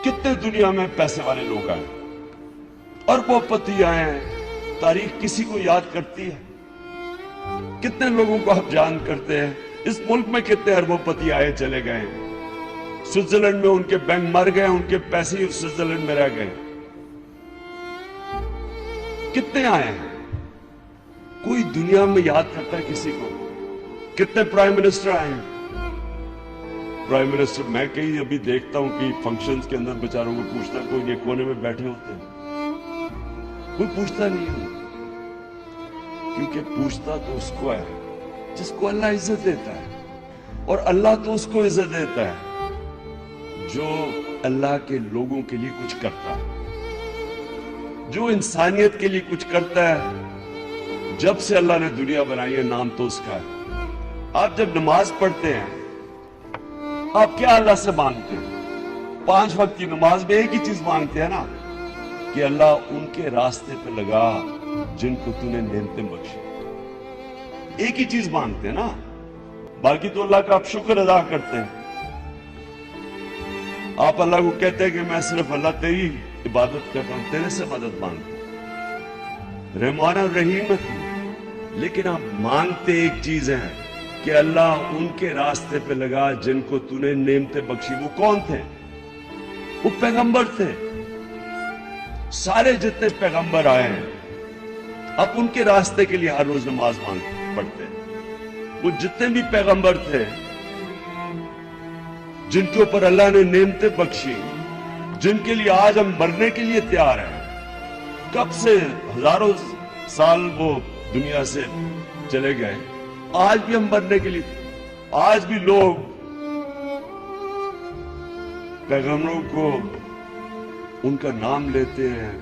कितने दुनिया में पैसे वाले लोग आए, अरबोपति आए हैं, तारीख किसी को याद करती है? कितने लोगों को आप जान करते हैं? इस मुल्क में कितने अरबोपति आए चले गए? स्विट्जरलैंड में उनके बैंक मर गए, उनके पैसे ही स्विट्जरलैंड में रह गए। कितने आए हैं? कोई दुनिया में याद करता है किसी को? कितने प्राइम मिनिस्टर आए हैं? प्राइम मिनिस्टर मैं कहीं अभी देखता हूं कि फंक्शंस के अंदर बेचारों को पूछता, कोई ये कोने में बैठे होते हैं, कोई पूछता नहीं है, क्योंकि पूछता तो उसको है जिसको अल्लाह इज्जत देता है, और अल्लाह तो उसको इज्जत देता है जो अल्लाह के लोगों के लिए कुछ करता है, जो इंसानियत के लिए कुछ करता है। जब से अल्लाह ने दुनिया बनाई है, नाम तो उसका है। आप जब नमाज पढ़ते हैं, आप क्या अल्लाह से मांगते हैं? 5 वक्त की नमाज में एक ही चीज मांगते हैं ना, कि अल्लाह उनके रास्ते पे लगा जिनको तूने नेमतें बख्शी। एक ही चीज मांगते हैं ना, बाकी तो अल्लाह का आप शुक्र अदा करते हैं। आप अल्लाह को कहते हैं कि मैं सिर्फ अल्लाह तेरी इबादत करता हूं, तेरे से मदद मांगता हूं, रहमान और रहीम है तू। लेकिन आप मांगते एक चीज है कि अल्लाह उनके रास्ते पे लगा जिनको तूने नेमतें बख्शी। वो कौन थे? वो पैगंबर थे। सारे जितने पैगंबर आए हैं, आप उनके रास्ते के लिए हर रोज नमाज पढ़ते हैं। वो जितने भी पैगंबर थे जिनके ऊपर अल्लाह ने नेमतें बख्शी, जिनके लिए आज हम मरने के लिए तैयार हैं, कब से हजारों साल वो दुनिया से चले गए, आज भी हम मरने के लिए, आज भी लोग पैगंबरों को उनका नाम लेते हैं।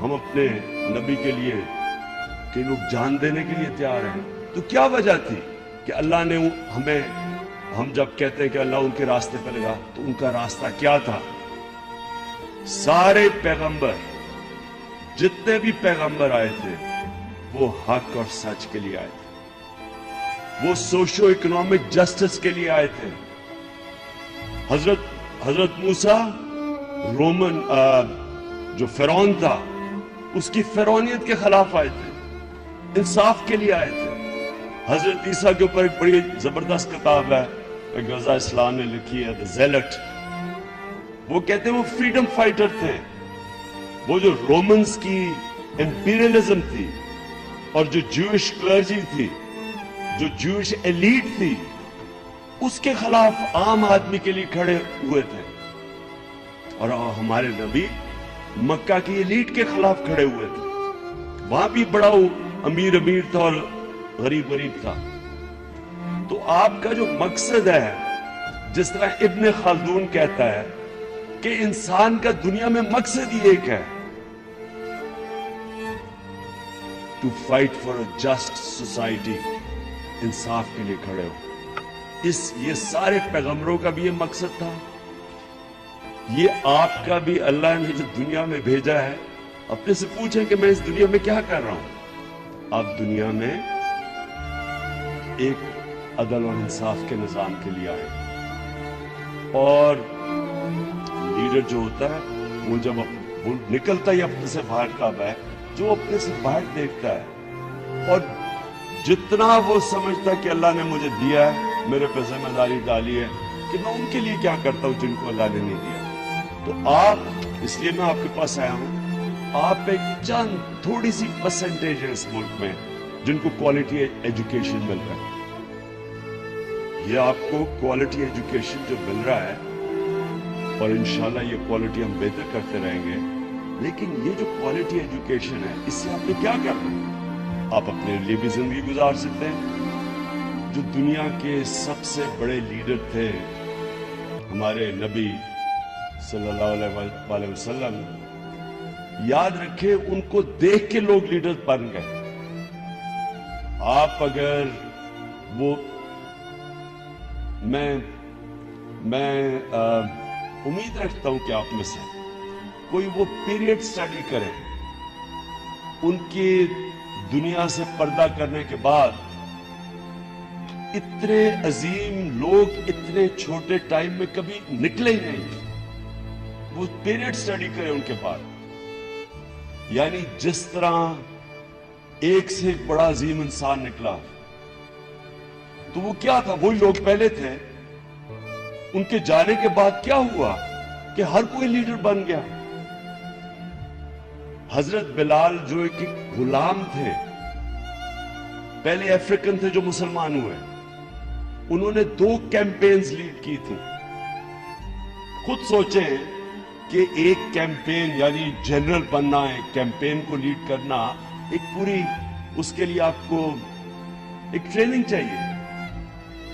हम अपने नबी के लिए कई लोग जान देने के लिए तैयार हैं। तो क्या वजह थी कि अल्लाह ने हमें, हम जब कहते हैं कि अल्लाह उनके रास्ते पर लगा, तो उनका रास्ता क्या था? सारे पैगंबर, जितने भी पैगंबर आए थे, वो हक और सच के लिए आए थे, वो सोशो इकोनॉमिक जस्टिस के लिए आए थे। हजरत मूसा रोमन जो फिरौन था, उसकी फिरौनियत के खिलाफ आए थे, इंसाफ के लिए आए थे। हजरत ईसा के ऊपर एक बड़ी जबरदस्त किताब है, गजा इस्लाम ने लिखी है, द ज़ेलट। वो कहते हैं वो फ्रीडम फाइटर थे। वो जो रोमन्स की इंपीरियलिज्म थी, और जो जूइश क्लर्जी थी, जो जूइश एलीट थी, उसके खिलाफ आम आदमी के लिए खड़े हुए थे। और हमारे नबी मक्का की एलीट के खिलाफ खड़े हुए थे। वहां भी बड़ा अमीर अमीर था और गरीब गरीब था। तो आपका जो मकसद है, जिस तरह इब्ने खालदून कहता है कि इंसान का दुनिया में मकसद ही एक है, to fight for a just society, इंसाफ के लिए खड़े हो। ये सारे पैगंबरों का भी ये मकसद था। ये आपका भी अल्लाह ने जो दुनिया में भेजा है, अपने से पूछें कि मैं इस दुनिया में क्या कर रहा हूं। आप दुनिया में एक अदल और इंसाफ के निजाम के लिए आए, और लीडर जो होता है, वो जब वो निकलता ही अपने से बाहर का है, जो अपने से बाहर देखता है, और जितना वो समझता कि अल्लाह ने मुझे दिया है, मेरे पे जिम्मेदारी डाली है कि मैं उनके लिए क्या करता हूं जिनको अल्लाह ने नहीं दिया। तो आप, इसलिए मैं आपके पास आया हूं, आप एक चंद थोड़ी सी परसेंटेज है इस मुल्क में जिनको क्वालिटी एजुकेशन मिल रहा है। ये आपको क्वालिटी एजुकेशन जो मिल रहा है, और इंशाल्लाह ये क्वालिटी हम बेहतर करते रहेंगे। लेकिन ये जो क्वालिटी एजुकेशन है, इससे आपने क्या करना है? आप अपने लिए भी जिंदगी गुजार सकते हैं। जो दुनिया के सबसे बड़े लीडर थे, हमारे नबी सल्लल्लाहु अलैहि वसल्लम, याद रखे उनको देख के लोग लीडर बन गए। आप अगर वो, मैं उम्मीद रखता हूं कि आप में से कोई वो पीरियड स्टडी करे, उनकी दुनिया से पर्दा करने के बाद इतने अजीम लोग इतने छोटे टाइम में कभी निकले ही नहीं। وہ پیریڈ سٹڈی کریں ان کے بعد. یعنی جس طرح ایک سے ایک بڑا عظیم انسان نکلا, تو وہ کیا تھا؟ وہی لوگ پہلے تھے. ان کے جانے کے بعد کیا ہوا کہ ہر کوئی لیڈر بن گیا. حضرت بلال جو ایک غلام تھے, پہلے افریقن تھے جو مسلمان ہوئے, انہوں نے 2 کیمپینز لیڈ کی تھی. خود سوچیں کہ ایک کیمپین یعنی جنرل بننا, ایک کیمپین کو لیڈ کرنا, ایک پوری اس کے لیے آپ کو ایک ٹریننگ چاہیے.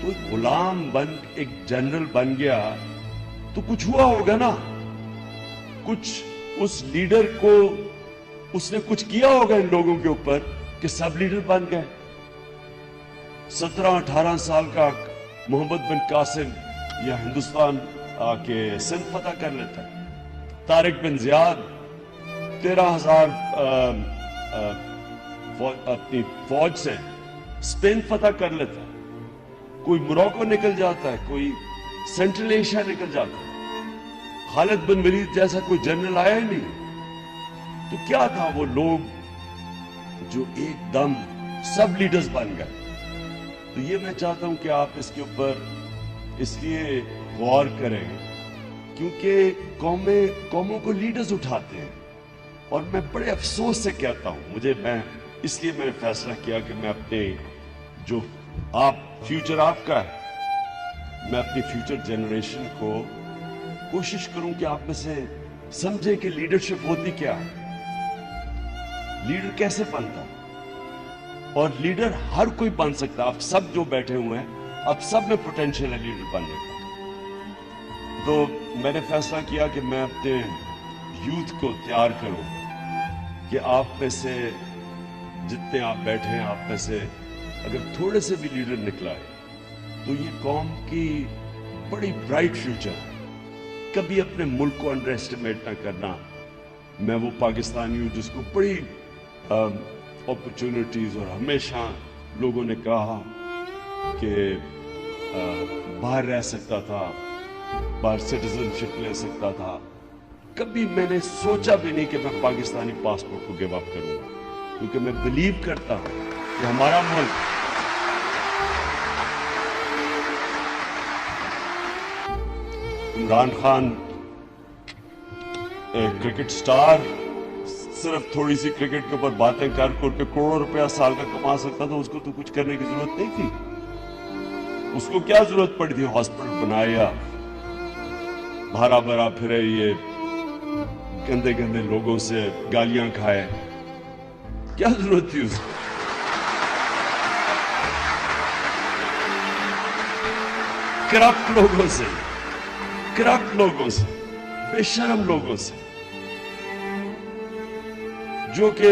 تو ایک غلام بن ایک جنرل بن گیا تو کچھ ہوا ہوگا نا, کچھ اس لیڈر کو اس نے کچھ کیا ہوگا ان لوگوں کے اوپر کہ سب لیڈر بن گئے. 17-18 سال کا محمد بن قاسم یا ہندوستان آ کے سندھ فتح کر لیتا ہے. طارق بن زیاد 13,000 اپنی فوج سے اسپین فتح کر لیتا ہے. کوئی موروکو نکل جاتا ہے, کوئی سینٹرل ایشیا نکل جاتا ہے. خالد بن ولید جیسا کوئی جنرل آیا ہی نہیں. تو کیا تھا وہ لوگ جو ایک دم سب لیڈرز بن گئے. تو یہ میں چاہتا ہوں کہ آپ اس کے اوپر اس لیے غور کریں کیونکہ قوموں کو لیڈرز اٹھاتے ہیں. اور میں بڑے افسوس سے کہتا ہوں, اس لیے میں نے فیصلہ کیا کہ میں اپنے جو فیوچر آپ کا ہے, میں اپنی فیوچر جنریشن کو کوشش کروں کہ آپ میں سے سمجھے کہ لیڈرشپ ہوتی کیا ہے, لیڈر کیسے بنتا, اور لیڈر ہر کوئی بن سکتا. آپ سب جو بیٹھے ہوئے ہیں, اب سب میں پوٹینشیل ہے لیڈر بننے کا. تو میں نے فیصلہ کیا کہ میں اپنے یوتھ کو تیار کروں کہ آپ میں سے جتنے آپ بیٹھے ہیں, آپ میں سے اگر تھوڑے سے بھی لیڈر نکلا ہے تو یہ قوم کی بڑی برائٹ فیوچر ہے. کبھی اپنے ملک کو انڈر ایسٹیمیٹ نہ کرنا. میں وہ پاکستانی ہوں جس کو بڑی اپرچونٹیز, اور ہمیشہ لوگوں نے کہا کہ باہر رہ سکتا تھا, باہر سٹیزن شپ لے سکتا تھا. کبھی میں نے سوچا بھی نہیں کہ میں پاکستانی پاسپورٹ کو گیو اپ کروں گا, کیونکہ میں بلیو کرتا ہوں کہ ہمارا ملک عمران خان ایک کرکٹ سٹار صرف تھوڑی سی کرکٹ کے اوپر باتیں کر کے کروڑوں روپیہ سال کا کما سکتا تھا. اس کو تو کچھ کرنے کی ضرورت نہیں تھی. اس کو کیا ضرورت پڑی تھی ہاسپٹل بنایا, بھرا بھرا پھرے, یہ گندے گندے لوگوں سے گالیاں کھائے, کیا ضرورت تھی اس کو. کرپٹ لوگوں سے, بے شرم لوگوں سے, جو کہ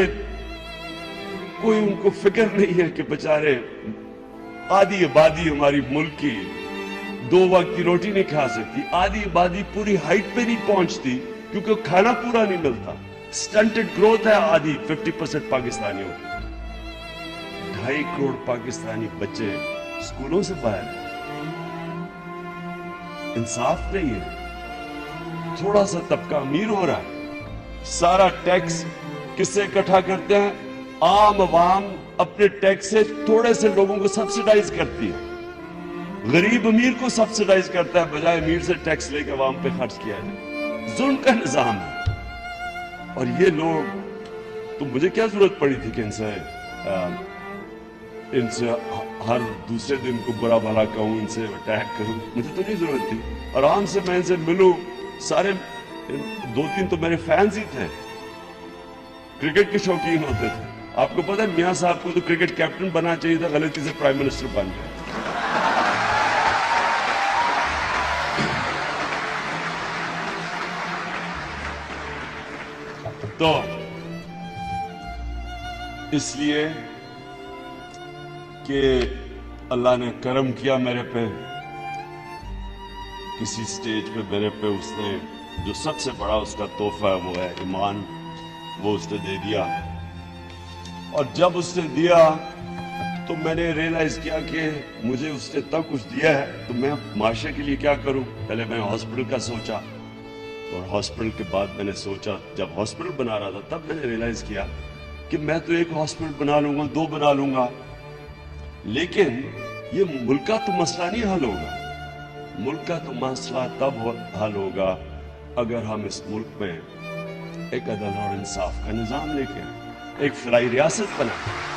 کوئی ان کو فکر نہیں ہے کہ بیچارے آدھی آبادی ہماری ملک کی 2 وقت کی روٹی نہیں کھا سکتی. آدھی آبادی پوری ہائٹ پہ نہیں پہنچتی کیونکہ کھانا پورا نہیں ملتا. سٹنٹڈ گروتھ ہے آدھی 50% پاکستانیوں کی. 2.5 کروڑ پاکستانی بچے اسکولوں سے باہر ہیں. انصاف نہیں ہے. تھوڑا سا طبقہ امیر ہو رہا ہے, سارا ٹیکس کس سے اکٹھا کرتے ہیں؟ عام عوام اپنے ٹیکس سے تھوڑے سے لوگوں کو سبسیڈائز کرتی ہے. غریب امیر کو سبسیڈائز کرتا ہے بجائے امیر سے ٹیکس لے کے عوام پہ خرچ کیا جائے. ظلم کا نظام ہے. اور یہ لوگ, تو مجھے کیا ضرورت پڑی تھی کہ ان سے ہر دوسرے دن کو برا بھلا کہوں, ان سے اٹیک کروں؟ مجھے تو نہیں ضرورت تھی. آرام سے میں ان سے ملوں. سارے 2-3 تو میرے فینز ہی تھے, کرکٹ کے شوقین ہوتے تھے. آپ کو پتا ہے میاں صاحب کو تو کرکٹ کیپٹن بننا چاہیے تھا, غلطی سے پرائم منسٹر بن گئے. تو اس لیے کہ اللہ نے کرم کیا میرے پہ, کسی سٹیج پہ میرے پہ اس نے جو سب سے بڑا اس کا تحفہ ہے وہ ہے ایمان, وہ اس نے دے دیا. اور جب اس نے دیا تو میں نے ریئلائز کیا کہ مجھے اس نے اتنا کچھ دیا ہے تو میں معاشرے کے لیے کیا کروں. پہلے میں ہاسپٹل کا سوچا, اور ہاسپٹل کے بعد میں نے سوچا، جب ہاسپٹل بنا رہا تھا تب میں نے ریئلائز کیا کہ میں تو ایک ہاسپٹل بنا لوں گا، 2 بنا لوں گا، لیکن یہ ملک کا تو مسئلہ نہیں حل ہوگا۔ ملک کا تو مسئلہ تب حل ہوگا اگر ہم اس ملک میں ایک عدل اور انصاف کا نظام لے کے آئیں، ایک فلاحی ریاست بنائیں۔